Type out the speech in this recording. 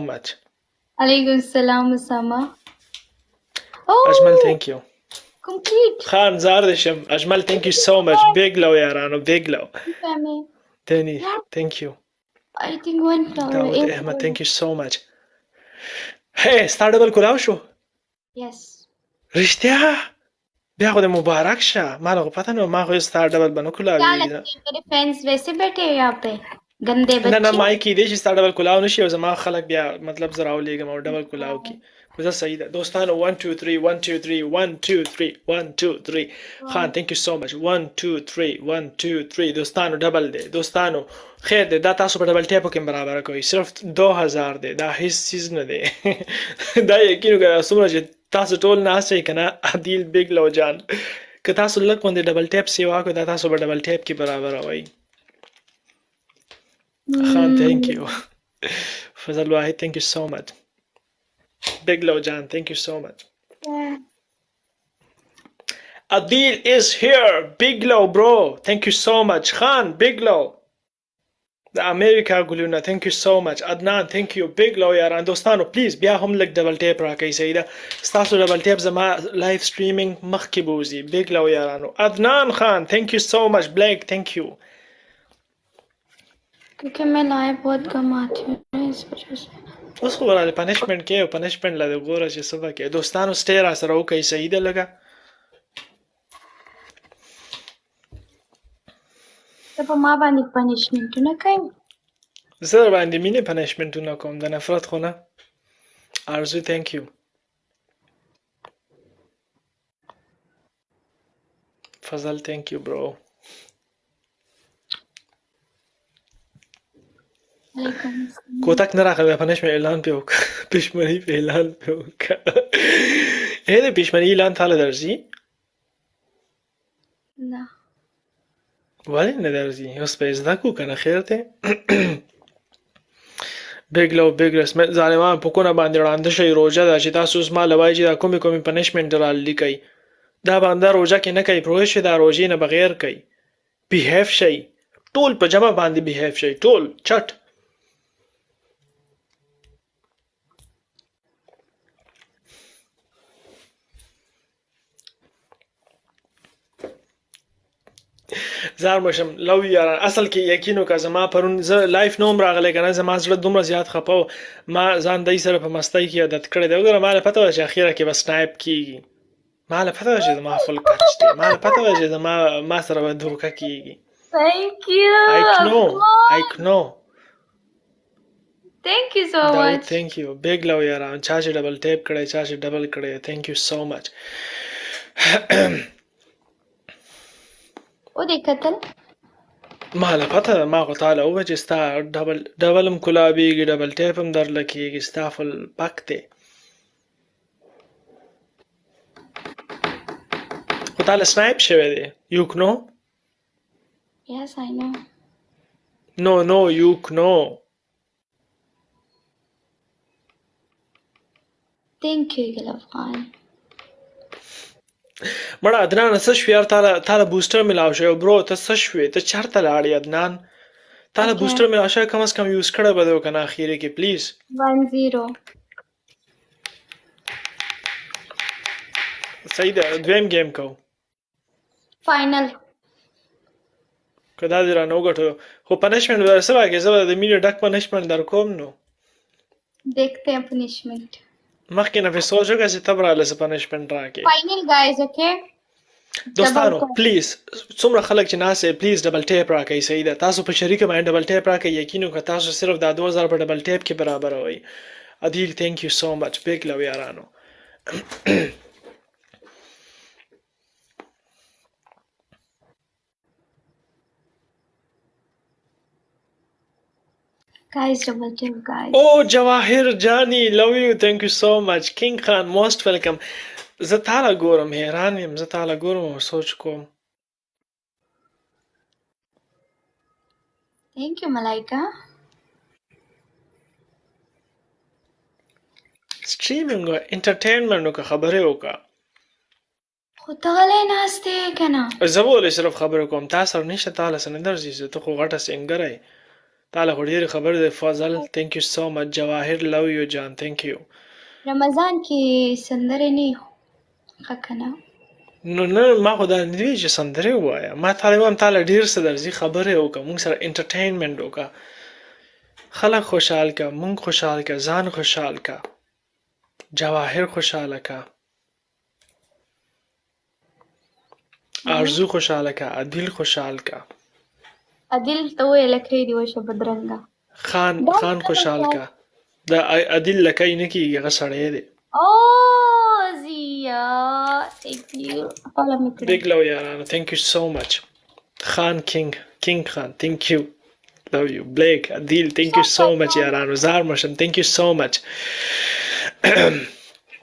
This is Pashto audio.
much. Alaikum salam, Osama. أجمل Oh, thank you. complete. خان زاردشم أجمل thank you so much. Big low يارانو big low. Family. تاني Yeah, thank you. I think one flower. داود Eight أحمد flower. thank you so much. Hey ستا ډبل کلاو شو Yes. رښتیا بیا خو د مبارک شه ما خو پته نه ما خو ستا ډبل بنو क्या کلاوي लगता है मेरे फैंस वैसे बैठे हैं यहाँ पे गंदे نه نه बच्चे ما کې دې چې ستا ډبل کلاو نشي او زما خلک بیا مطلب زه راولېږم او ډبل کلاو کې خو زه صحیح ده دوستانو 1 2 3 1 2 3 1 2 3 1 2 3 خان thank you so much 1 2 3 1 2 3 دوستانو ډبل دی دوستانو خیر دی دا تاسو په ډبل ټیپو کې برابر کوئ صرف 2000 دی دا هیڅ چیز نه دی دا یقین وکړه څومره چې تاسو ټول ناست یې کنه عادل بیگ لو جان که تاسو لږ غوندې ډبل ټیپ سیوا کړو دا تاسو په ډبل ټیپ کې برابر وای خان thank you فضل واحد thank you so much big low جان thank you so much Adil is here big low bro thank you so much Khan big low د امریکا ګلونه thank you so much عدنان thank you big low یاران دوستانو پلیز بیا هم لږ ډبل ټیپ راکړئ صحیح ده ستاسو ډبل ټیپ زما لایف سټریمینګ مخکې بوزي big low یارانو عدنان خان thank you so much Blake thank you क्योंकि मैं लाइव बहुत कम आती हूँ ना इस वजह से اوس خو راځي پنیشمنت کې او پنیشمنت لا د ګوره چې څه وکړي دوستانو سټې را سره وکړئ صحیح ده لګه ته په ما باندې پنیشمنټونه کوي زه باندې مینه پنیشمنتونه کوم د نفرت خو نه ارزو thank you فضل thank you bro علیکم السلام کوتک نه راغلی پنیشمنت اعلان په وکړه پښمنۍ په اعلان په وکړه اې د پښمنۍ اعلان تعالی درځي نه ولې نه درځي اوس په زده کو کنه خیر ته بیگ لو بیگ رسمت ظالمان په کونه باندې وړاندې شي روزه دا چې تاسو زما لوای چې دا کومي پنیشمنت را لیکي دا باندې روزه کې نه کوي پروژه شي دا روزي نه بغیر کوي بیهیو شي ټول په جمع باندې بیهیو شي ټول چټ زار مشم لو یاران اصل کې یقینو کا زما پرون زه لایف نوم راغلی کنه زما زړه دومره زیات خپاو ما ځان دای سره په مستۍ کې عادت کړی دی وګوره مال پته و چې اخیره کې بس سنایپ کیږي مال پته و چې زما فل کچ دی مال پته و چې زما ما سره به دوکه کیږي thank you I know thank you so دا much thank you big love یاران چا چې ډبل ټیپ کړی چا چې ډبل کړی thank you so much او دې کتل ما له پته ده ما خو تعالی وویل چې ستا ډبل هم کلابېږي ډبل ټیپ هم درله کېږي ستا فل پک دی خو تعالی سنایپ شوی دی یوک نو yes I know نو یوک نو thank you ګل افغان مړه عدنان څه شوې یار تعالی بوسټر ملاو شوی برو ته څه شوې ته چېرته لاړې عدنان تعالی بوسټر ملاو شوی کم از کم یوز کړی به دی که نه اخیرې کې پلیز 1-0 صحیح ده دویم گیم کو फाइनल که دا دې رانه وګټو خو پنشمنټ به در څه راکړې زه به د مینې ډک پنشمنټ در کوم نو देखते हैं पनिशमेंट مخکې نه پې سوچ وکړه چې ته به راله څه پنشمنټ راکړې final guys okay دوستانو پلیز څومره خلک چې ناست پلیز ډبل ټیپ راکړئ صحیح ده تاسو په شریکه باندې ډبل ټیپ راکړئ یقین وکړه تاسو صرف دا 2000 په ډبل ټیپ کې برابر وئ عدیل thank you so much big love یارانو guys double tip guys Oh, Jawahir Jani, love you. Thank you so much. King Khan, most welcome. زه تاله ګورم حیران یم زه تاله ګورم او سوچ کوم thank you Malaika سټریمینګ او انټرټینمنټ وکړه خبرې وکړه خو ته غلی ناست یې که نه زه به ولې صرف خبرې کوم تا سره نشته تا له څه نه درځي ته خو غټه سینګره یې تعالی خو ډېر خبر دی فضل thank you so much جواهر love you جان thank you رمضان کې سندرې نه ښه کنه نو نه ما خو دا نه وی چې سندرې ووایم ما تعالی وایم تعالی ډېر څه درځي خبرې وکړه موږ سره انټرټینمنټ وکړه خلک خوشحال کا موږ خوشحال کا ځان خوشحال کا جواهر خوشحاله کا آرزو خوشحاله کا عادل خوشحال کا عادل ته ویل کړی دی وشه بدرنګه خان خوشحال کا دا عادل لکه نه کیږي هغه سړی دی او زیا thank you follow me big love یارانو thank you so much خان king خان thank you love you Blake عادل thank you so much یارانو زار مشن thank you so much